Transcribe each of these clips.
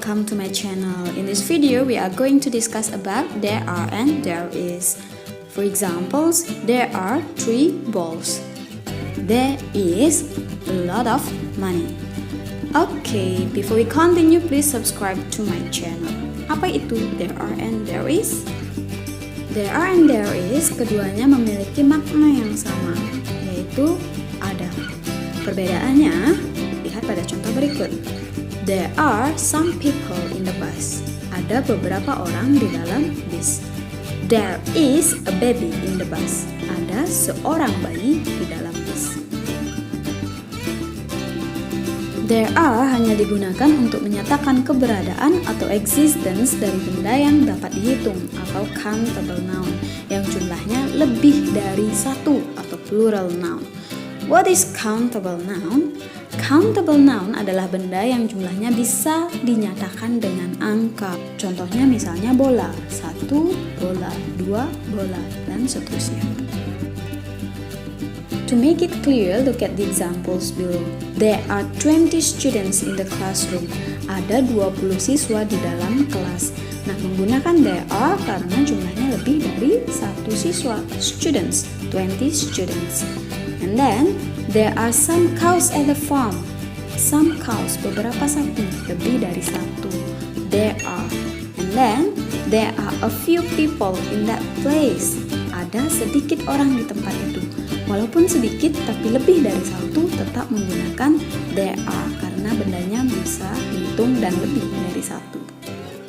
welcome to my channel. In this video, we are going to discuss about there are and there is. For examples, there are 3 balls. There is a lot of money. Okay, before we continue, please subscribe to my channel. Apa itu there are and there is? There are and there is, keduanya memiliki makna yang sama, yaitu ada. Perbedaannya, lihat pada contoh berikut. There are some people in the bus. Ada beberapa orang di dalam bis. There is a baby in the bus. Ada seorang bayi di dalam bis. There are hanya digunakan untuk menyatakan keberadaan atau existence dari benda yang dapat dihitung atau countable noun yang jumlahnya lebih dari satu atau plural noun. What is countable noun? Countable noun adalah benda yang jumlahnya bisa dinyatakan dengan angka. Contohnya misalnya bola, 1 bola, 2 bola, dan seterusnya. To make it clear, look at the examples below. There are 20 students in the classroom. Ada 20 siswa di dalam kelas. Nah, menggunakan there are karena jumlahnya lebih dari 1 siswa. Students, 20 students. And then, there are some cows at the farm. Some cows, beberapa sapi, lebih dari 1. There are. And then, there are a few people in that place. Ada sedikit orang di tempat itu. Walaupun sedikit, tapi lebih dari 1 tetap menggunakan there are karena bendanya bisa dihitung dan lebih dari 1.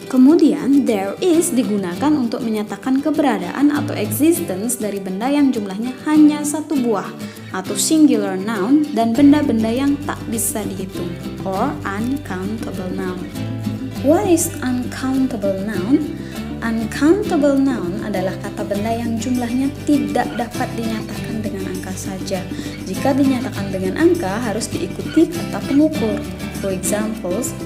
Kemudian, there is digunakan untuk menyatakan keberadaan atau existence dari benda yang jumlahnya hanya 1 buah atau singular noun dan benda-benda yang tak bisa dihitung or uncountable noun. What is uncountable noun? Uncountable noun adalah kata benda yang jumlahnya tidak dapat dinyatakan dengan angka saja. Jika dinyatakan dengan angka, harus diikuti kata pengukur. For examples,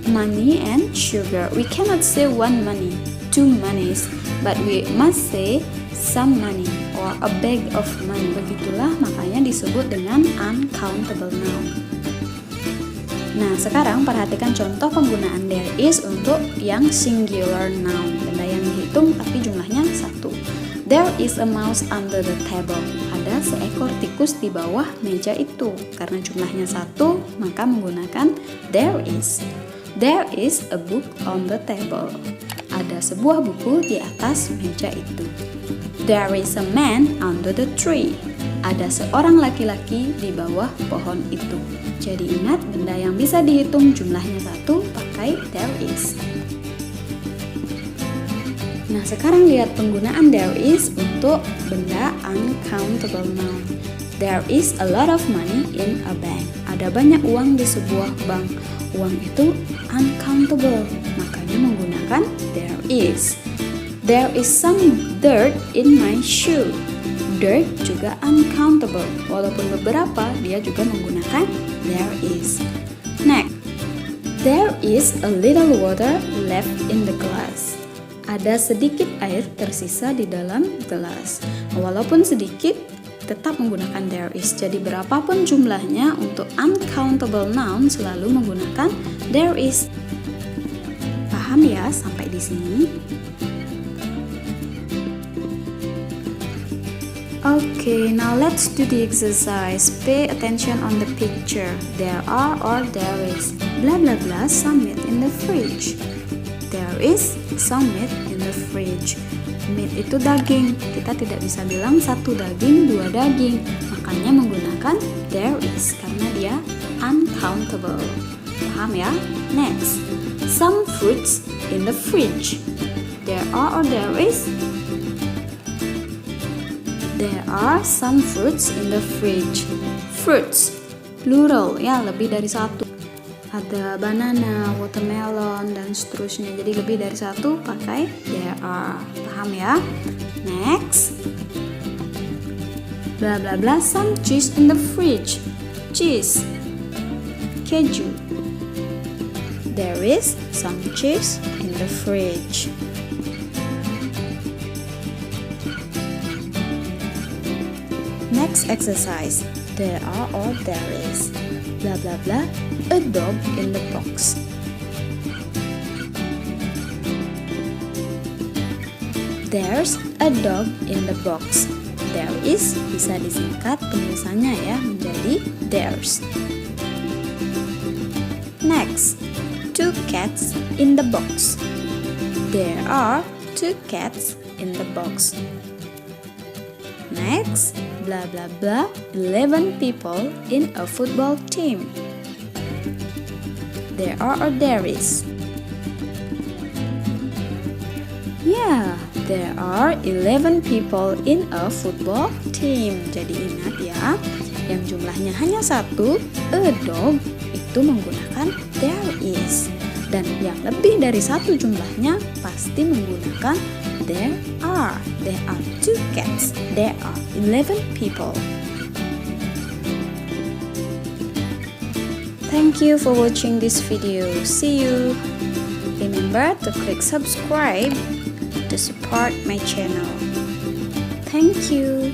money and sugar. We cannot say 1 money, 2 monies, but we must say some money or a bag of money. Begitulah makanya disebut dengan uncountable noun. Nah, sekarang perhatikan contoh penggunaan there is untuk yang singular noun, benda yang dihitung tapi jumlahnya 1. There is a mouse under the table. Ada seekor tikus di bawah meja itu. Karena jumlahnya 1, maka menggunakan there is. There is a book on the table. Ada sebuah buku di atas meja itu. There is a man under the tree. Ada seorang laki-laki di bawah pohon itu. Jadi ingat, benda yang bisa dihitung jumlahnya 1 pakai there is. Nah, sekarang lihat penggunaan there is untuk benda uncountable noun. There is a lot of money in a bank. Ada banyak uang di sebuah bank. Uang itu uncountable, makanya menggunakan there is. There is some dirt in my shoe. Dirt juga uncountable, walaupun beberapa dia juga menggunakan there is. Next, there is a little water left in the glass. Ada sedikit air tersisa di dalam gelas. Walaupun sedikit, tetap menggunakan there is. Jadi berapapun jumlahnya untuk uncountable noun selalu menggunakan there is. Paham ya sampai di sini? Okay, now let's do the exercise. Pay attention on the picture. There are or there is. Blah blah blah, some meat in the fridge. There is some meat in the fridge. Meat itu daging. Kita tidak bisa bilang 1 daging, 2 daging. Makanya menggunakan there is karena dia uncountable. Paham ya? Next, some fruits in the fridge. There are or there is. There are some fruits in the fridge. Fruits, plural ya, lebih dari 1. Ada banana, watermelon, dan seterusnya. Jadi lebih dari 1 pakai there are. Paham ya? Next, bla bla bla, some cheese in the fridge. Cheese, keju. There is some cheese in the fridge. Next exercise. There are or there is. Blah blah blah. A dog in the box. There's a dog in the box. There is bisa disingkat penulisannya ya menjadi there's. Next, 2 cats in the box. There are 2 cats in the box. Next, blah blah blah, 11 people in a football team. There are or there is? Yeah, there are 11 people in a football team. Jadi ingat ya, yang jumlahnya hanya 1, a dog, itu menggunakan there is. Dan yang lebih dari 1 jumlahnya pasti menggunakan there are. There are 2 cats. There are 11 people. Thank you for watching this video. See you. Remember to click subscribe to support my channel. Thank you.